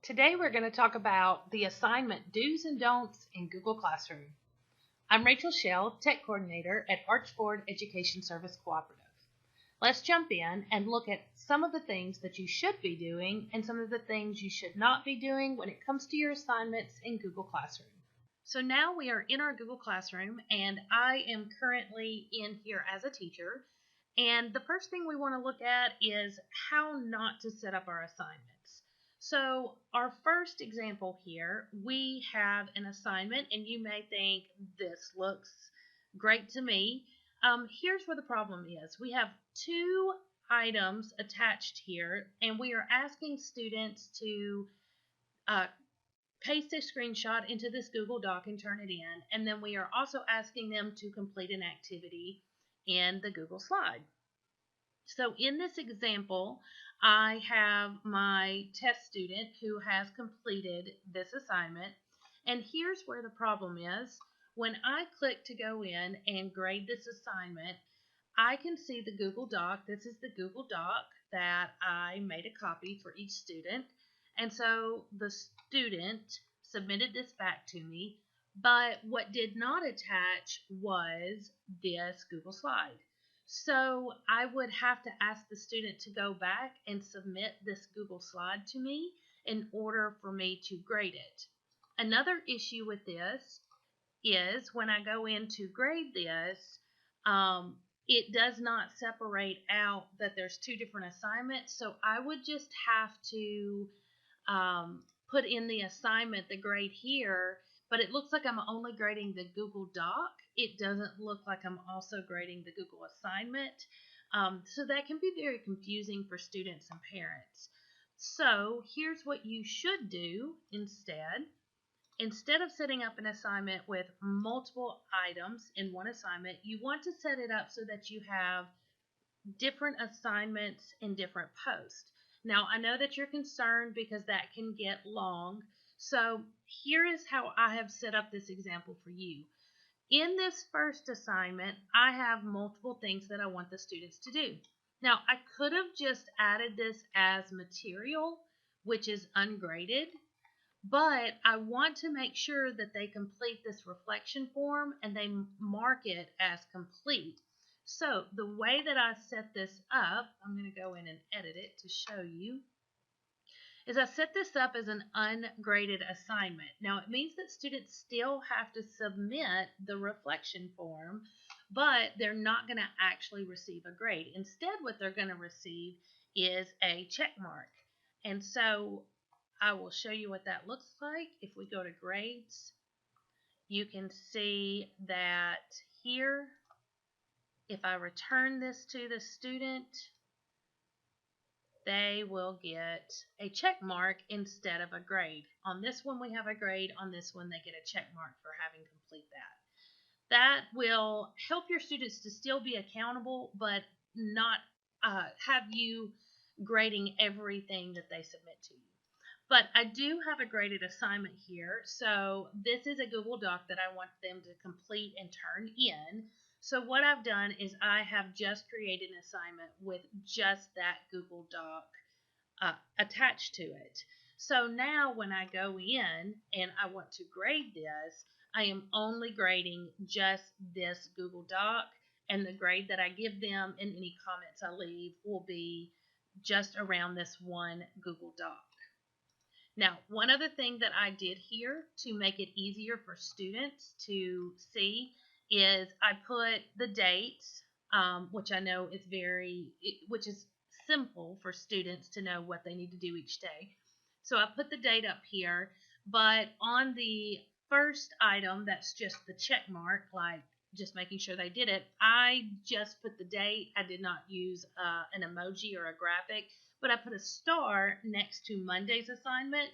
Today we're going to talk about the assignment do's and don'ts in Google Classroom. I'm Rachel Shell, Tech Coordinator at Archbold Education Service Cooperative. Let's jump in and look at some of the things that you should be doing and some of the things you should not be doing when it comes to your assignments in Google Classroom. So now we are in our Google Classroom and I am currently in here as a teacher. And the first thing we want to look at is how not to set up our assignments. So our first example here, we have an assignment, and you may think this looks great to me. Here's where the problem is. We have two items attached here, and we are asking students to paste a screenshot into this Google Doc and turn it in, and then we are also asking them to complete an activity in the Google slide. So in this example, I have my test student who has completed this assignment, and here's where the problem is. When I click to go in and grade this assignment, I can see the Google Doc. This is the Google Doc that I made a copy for each student, and so the student submitted this back to me, but what did not attach was this Google slide. So I would have to ask the student to go back and submit this Google slide to me in order for me to grade it. Another issue with this is when I go in to grade this, it does not separate out that there's two different assignments. So I would just have to put in the assignment, the grade here, but it looks like I'm only grading the Google Doc. It doesn't look like I'm also grading the Google assignment. So that can be very confusing for students and parents. So here's what you should do instead. Instead of setting up an assignment with multiple items in one assignment, you want to set it up so that you have different assignments in different posts. Now, I know that you're concerned because that can get long. So here is how I have set up this example for you. In this first assignment, I have multiple things that I want the students to do. Now, I could have just added this as material, which is ungraded, but I want to make sure that they complete this reflection form and they mark it as complete. So the way that I set this up, I'm going to go in and edit it to show you, is I set this up as an ungraded assignment. Now it means that students still have to submit the reflection form, but they're not going to actually receive a grade. Instead, what they're going to receive is a check mark. And so I will show you what that looks like. If we go to grades, you can see that here, if I return this to the student, they will get a check mark instead of a grade. On this one, we have a grade. On this one, they get a check mark for having complete that. That will help your students to still be accountable, but not have you grading everything that they submit to you. But I do have a graded assignment here. So this is a Google Doc that I want them to complete and turn in. So what I've done is I have just created an assignment with just that Google Doc attached to it. So now when I go in and I want to grade this, I am only grading just this Google Doc, and the grade that I give them and any comments I leave will be just around this one Google Doc. Now, one other thing that I did here to make it easier for students to see is I put the dates, which I know is which is simple for students to know what they need to do each day. So I put the date up here, but on the first item, that's just the check mark, like just making sure they did it, I just put the date. I did not use an emoji or a graphic, but I put a star next to Monday's assignment,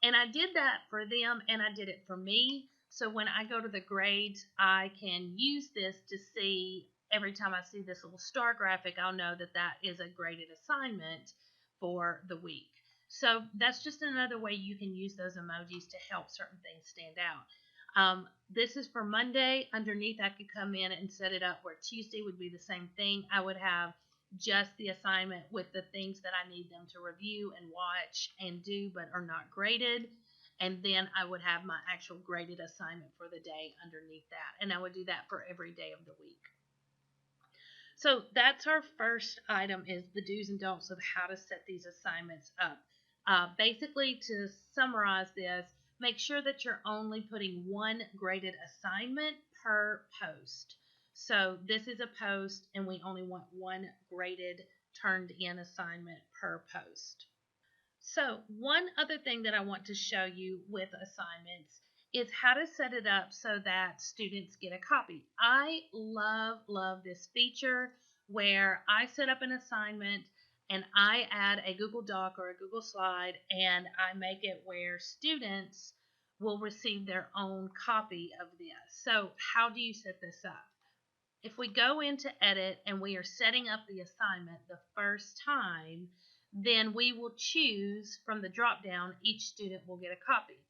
and I did that for them and I did it for me. So when I go to the grades, I can use this to see every time I see this little star graphic, I'll know that that is a graded assignment for the week. So that's just another way you can use those emojis to help certain things stand out. This is for Monday. Underneath, I could come in and set it up where Tuesday would be the same thing. I would have just the assignment with the things that I need them to review and watch and do but are not graded. And then I would have my actual graded assignment for the day underneath that. And I would do that for every day of the week. So that's our first item, is the do's and don'ts of how to set these assignments up. Basically, to summarize this, make sure that you're only putting one graded assignment per post. So this is a post, and we only want one graded turned in assignment per post. So one other thing that I want to show you with assignments is how to set it up so that students get a copy. I love this feature where I set up an assignment and I add a Google Doc or a Google Slide, and I make it where students will receive their own copy of this. So how do you set this up? If we go into edit and we are setting up the assignment the first time, then we will choose from the drop down, each student will get a copy.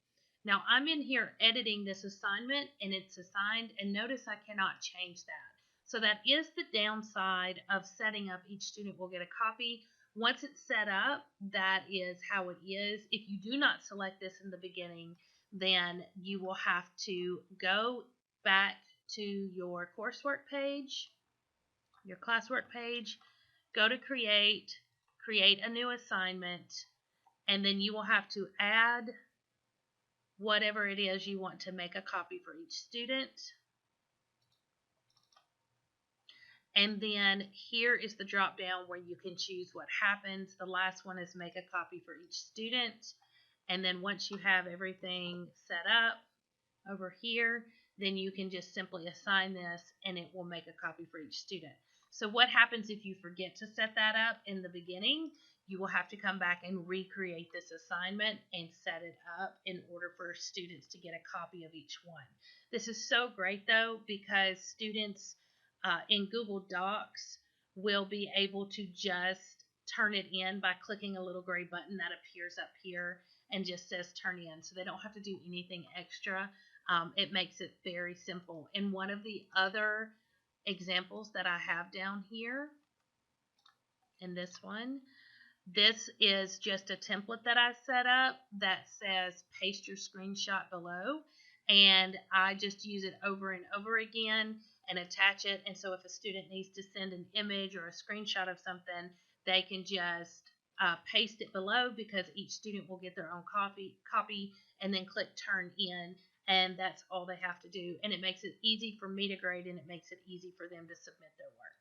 Now I'm in here editing this assignment and it's assigned, and notice I cannot change that. So that is the downside of setting up each student will get a copy. Once it's set up, that is how it is. If you do not select this in the beginning, then you will have to go back to your coursework page, your classwork page, go to create a new assignment, and then you will have to add whatever it is you want to make a copy for each student. And then here is the drop down where you can choose what happens. The last one is make a copy for each student. And then once you have everything set up over here, then you can just simply assign this and it will make a copy for each student. So what happens if you forget to set that up in the beginning? You will have to come back and recreate this assignment and set it up in order for students to get a copy of each one. This is so great though, because students in Google Docs will be able to just turn it in by clicking a little gray button that appears up here and just says turn in. So they don't have to do anything extra. It makes it very simple. And one of the other examples that I have down here in this one, this is just a template that I set up that says paste your screenshot below, and I just use it over and over again and attach it. And so if a student needs to send an image or a screenshot of something, they can just paste it below, because each student will get their own copy and then click turn in, and that's all they have to do. And it makes it easy for me to grade, and it makes it easy for them to submit their work.